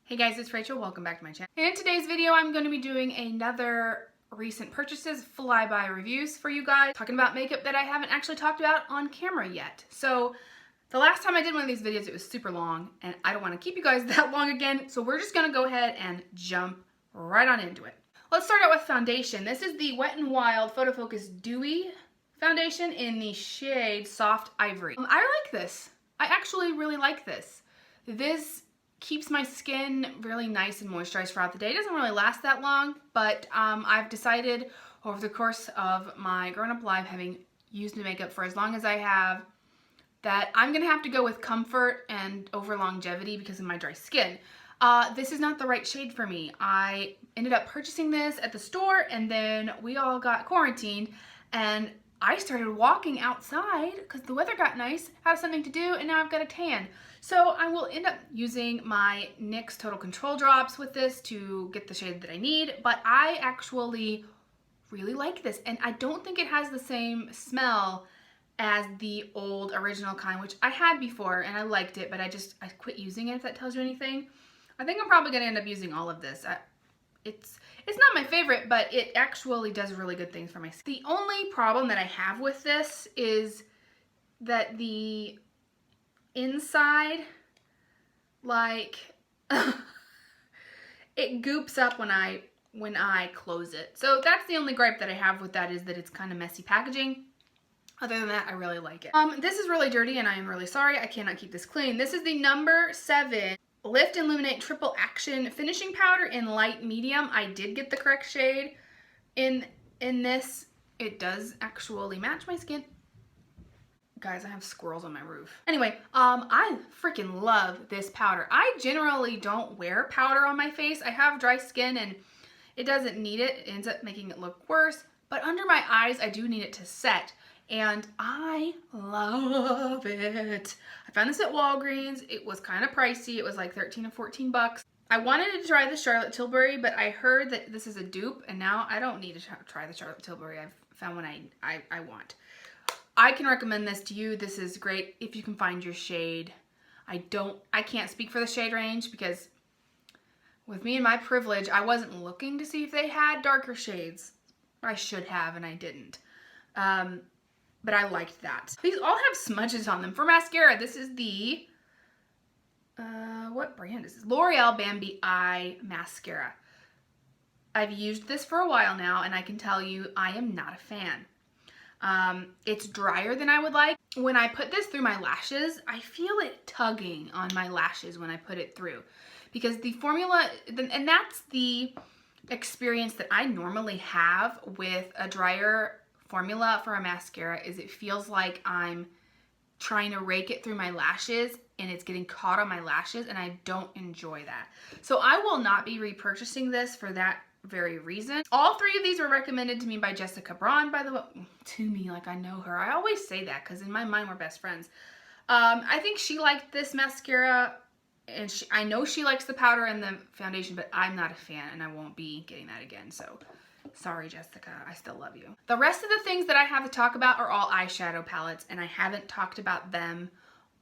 Hey guys, it's Rachel. Welcome back to my channel. In today's video, I'm going to be doing another recent purchases flyby reviews for you guys, talking about makeup that I haven't actually talked about on camera yet. So the last time I did one of these videos, it was super long, and I don't want to keep you guys that long again, so we're just going to go ahead and jump right on into it. Let's start out with foundation. This is the Wet n Wild Photofocus Dewy foundation in the shade Soft Ivory. I like this. I actually really like this. This keeps my skin really nice and moisturized throughout the day. It doesn't really last that long, but I've decided over the course of my grown-up life, having used makeup for as long as I have, that I'm gonna have to go with comfort and over longevity because of my dry skin. This is not the right shade for me. I ended up purchasing this at the store, and then we all got quarantined, and I started walking outside because the weather got nice, had something to do, and now I've got a tan. So I will end up using my NYX Total Control drops with this to get the shade that I need, but I actually really like this, and I don't think it has the same smell as the old original kind, which I had before and I liked it, but I quit using it, if that tells you anything. I think I'm probably gonna end up using all of this. It's not my favorite, but it actually does really good things for my skin. The only problem that I have with this is that the inside, like, it goops up when I close it. So that's the only gripe that I have with that, is that it's kind of messy packaging. Other than that, I really like it. This is really dirty and I am really sorry. I cannot keep this clean. This is the number 7 Lift and Luminate Triple Action Finishing Powder in light medium. I did get the correct shade in this. It does actually match my skin. Guys, I have squirrels on my roof. Anyway, I freaking love this powder. I generally don't wear powder on my face. I have dry skin and it doesn't need it. It ends up making it look worse. But under my eyes, I do need it to set. And I love it. I found this at Walgreens. It was kind of pricey. It was like 13 or 14 bucks. I wanted to try the Charlotte Tilbury, but I heard that this is a dupe, and now I don't need to try the Charlotte Tilbury. I've found one I want. I can recommend this to you. This is great if you can find your shade. I can't speak for the shade range because with me and my privilege, I wasn't looking to see if they had darker shades. I should have, and I didn't. But I liked that. These all have smudges on them. For mascara, this is the, what brand is this? L'Oreal Bambi Eye Mascara. I've used this for a while now, and I can tell you I am not a fan. It's drier than I would like. When I put this through my lashes, I feel it tugging on my lashes when I put it through. Because the formula, and that's the experience that I normally have with a drier formula for a mascara, is it feels like I'm trying to rake it through my lashes and it's getting caught on my lashes, and I don't enjoy that. So I will not be repurchasing this for that very reason. All 3 of these were recommended to me by Jessica Braun, by the way. To me, like I know her. I always say that because in my mind we're best friends. I think she liked this mascara, and I know she likes the powder and the foundation, but I'm not a fan and I won't be getting that again. So sorry, Jessica, I still love you. The rest of the things that I have to talk about are all eyeshadow palettes, and I haven't talked about them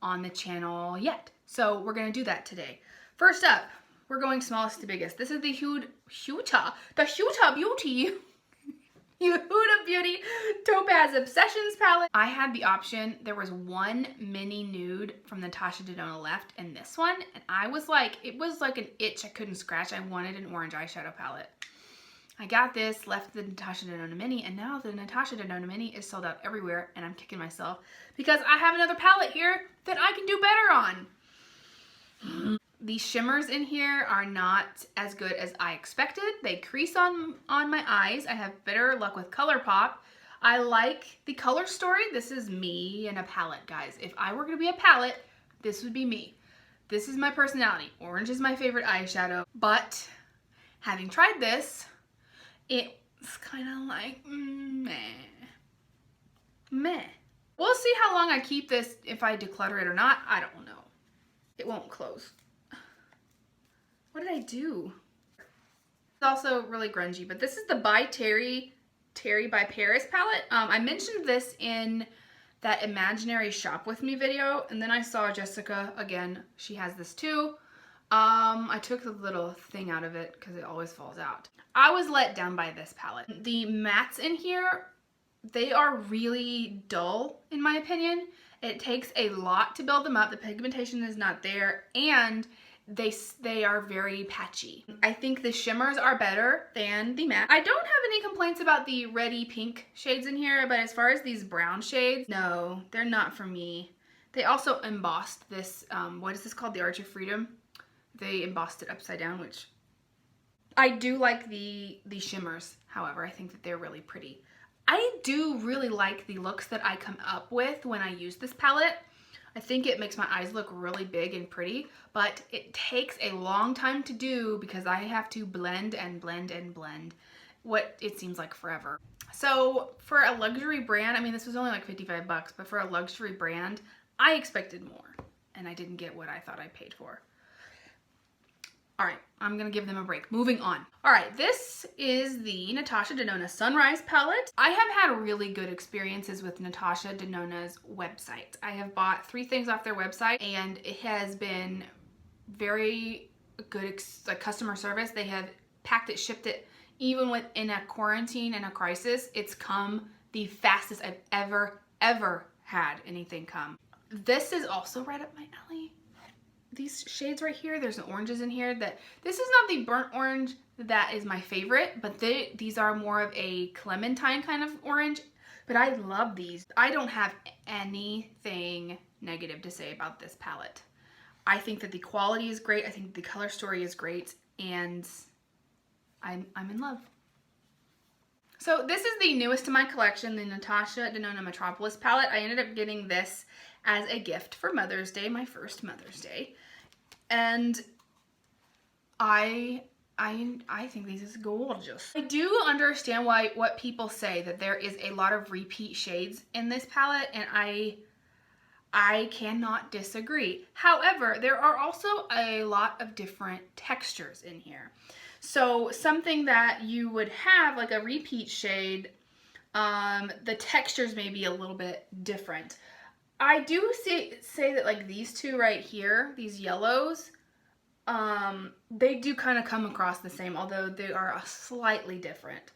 on the channel yet. So we're gonna do that today. First up, we're going smallest to biggest. This is the Huda Beauty, Huda Beauty Topaz Obessions palette. I had the option. There was one mini nude from Natasha Denona left and this one, and I was like, it was like an itch I couldn't scratch. I wanted an orange eyeshadow palette. I got this, left the Natasha Denona Mini, and now the Natasha Denona Mini is sold out everywhere, and I'm kicking myself because I have another palette here that I can do better on. The shimmers in here are not as good as I expected. They crease on my eyes. I have better luck with ColourPop. I like the color story. This is me in a palette, guys. If I were going to be a palette, this would be me. This is my personality. Orange is my favorite eyeshadow, but having tried this, it's kind of like, meh. Meh. We'll see how long I keep this, if I declutter it or not. I don't know. It won't close. What did I do? It's also really grungy, but this is the by Terry by Paris palette. I mentioned this in that Imaginary Shop With Me video, and then I saw Jessica again. She has this too. I took the little thing out of it because it always falls out. I was let down by this palette. The mattes in here, they are really dull in my opinion. It takes a lot to build them up. The pigmentation is not there, and they are very patchy. I think the shimmers are better than the matte. I don't have any complaints about the reddy pink shades in here, but as far as these brown shades, no, they're not for me. They also embossed this, what is this called? The Arch of Freedom. They embossed it upside down, which I do like the shimmers. However, I think that they're really pretty. I do really like the looks that I come up with when I use this palette. I think it makes my eyes look really big and pretty, but it takes a long time to do because I have to blend and blend and blend what it seems like forever. So for a luxury brand, I mean, this was only like 55 bucks, but for a luxury brand, I expected more and I didn't get what I thought I paid for. All right, I'm gonna give them a break. Moving on. All right, this is the Natasha Denona Sunrise palette. I have had really good experiences with Natasha Denona's website. I have bought 3 things off their website and it has been very good customer service. They have packed it, shipped it, even within a quarantine and a crisis. It's come the fastest I've ever had anything come. This is also right up my alley. These shades right here, there's oranges in here that this is not the burnt orange that is my favorite, but these are more of a clementine kind of orange, but I love these. I don't have anything negative to say about this palette. I think that the quality is great. I think the color story is great, and I'm in love. So this is the newest to my collection, the Natasha Denona Metropolis palette. I ended up getting this as a gift for Mother's Day, my first Mother's Day. And I think this is gorgeous. I do understand what people say, that there is a lot of repeat shades in this palette, and I cannot disagree. However, there are also a lot of different textures in here. So something that you would have like a repeat shade, the textures may be a little bit different. I do say that like these two right here, these yellows, they do kind of come across the same, although they are slightly different.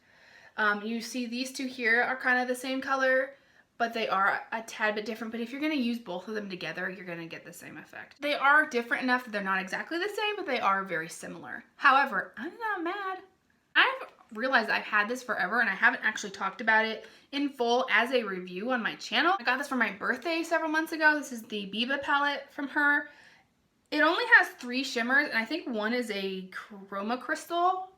You see these two here are kind of the same color, but they are a tad bit different. But if you're going to use both of them together, you're going to get the same effect. They are different enough that they're not exactly the same, but they are very similar. However, I'm not mad. I've realized I've had this forever and I haven't actually talked about it in full as a review on my channel. I got this for my birthday several months ago. This is the Biba palette from her. It only has 3 shimmers, and I think one is a chroma crystal.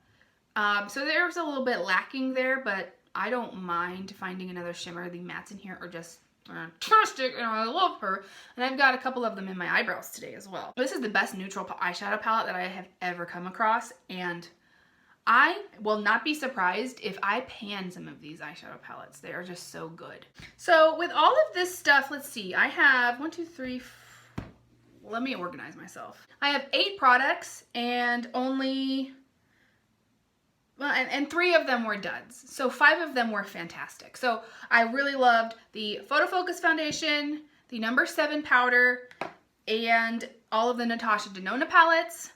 So there's a little bit lacking there, but I don't mind finding another shimmer. The mattes in here are just fantastic, and I love her. And I've got a couple of them in my eyebrows today as well. This is the best neutral eyeshadow palette that I have ever come across, and I will not be surprised if I pan some of these eyeshadow palettes. They are just so good. So with all of this stuff, let's see. I have 1, 2, 3, let me organize myself. I have 8 products, and only, well, and 3 of them were duds. So 5 of them were fantastic. So I really loved the Photofocus foundation, the No. 7 powder, and all of the Natasha Denona palettes.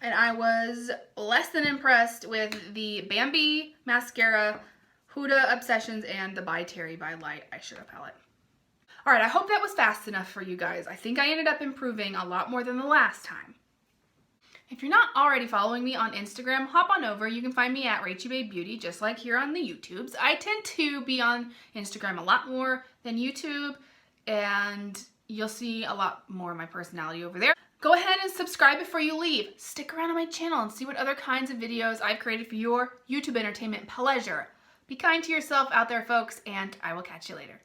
And I was less than impressed with the Bambi mascara, Huda Obsessions, and the By Terry by Light eyeshadow palette. Alright, I hope that was fast enough for you guys. I think I ended up improving a lot more than the last time. If you're not already following me on Instagram, hop on over. You can find me at RachyBabeBeauty, just like here on the YouTubes. I tend to be on Instagram a lot more than YouTube, and you'll see a lot more of my personality over there. Go ahead and subscribe before you leave. Stick around on my channel and see what other kinds of videos I've created for your YouTube entertainment pleasure. Be kind to yourself out there, folks, and I will catch you later.